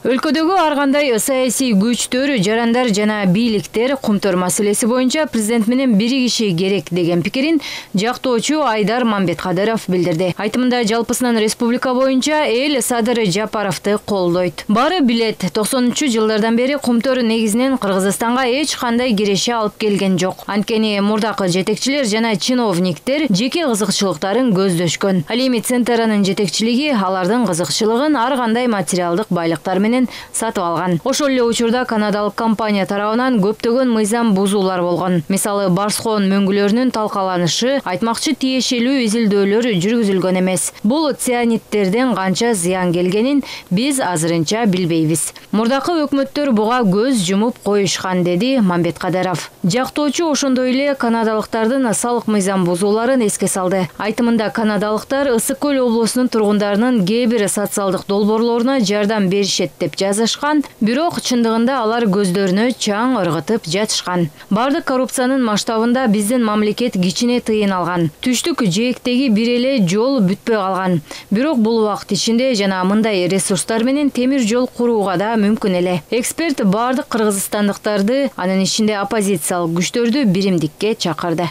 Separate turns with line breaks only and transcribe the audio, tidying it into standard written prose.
Өлкөдөгү ар кандай саясий күчтөр, жарандар жана бийликтер Кумтөр маселеси боюнча президент менен биригиши керек деген пикирин жактоочу Айдар Мамбеткадыров билдирди. Айтымында жалпысынан республика боюнча эл Садыр Жапаровду колдойт. Баары билет, 90-жылдардан бери Кумтөр негизинен Кыргызстанга эч кандай киреше алып келген жок. Анткени мурдакы жетекчилер жана чиновниктер жеке кызыкчылыктарын көздөшкөн. Ал эми Центрнын жетекчилиги алардын кызыкчылыгын ар кандай материалдык байлыктар менен сатып алган. Ошол эле учурда канадалык компания тарабынан көптөгөн мыйзам бузуулар болгон. Мисалы, Барскоон мөңгүлөрүнүн талкаланышы, айтмакчы тиешелүү изилдөөлөр жүргүзүлгөн эмес. Бул цианидтерден канча зыян келгенин биз азырынча билбейбиз. Мурдакы өкмөттөр буга көз жумуп коюшкан, деди Мамбеткадыров. Жактоочу ошондой эле канадалыктардын салык мыйзам бузууларын эске салды. Айтымында канадалыктар Ысык көл облусунун тургундарынын кээ бир социалдык долбоорлоруна жардам беришет деп жазышкан, бирок чындыгында алар көздөрүнө чаң ыргытып жатышкан. Бардык коррупциянын масштабында биздин мамлекет кичине тыйын алган. Түштүк жээктеги бир эле жол бүтпөй калган. Бирок бул убакыт ичинде жана мындай ресурстар менен темир жол курууга да мүмкүн эле. Эксперт бардык кыргызстандыктарды, анын ичинде оппозициялык күчтөрдү биримдикке чакырды.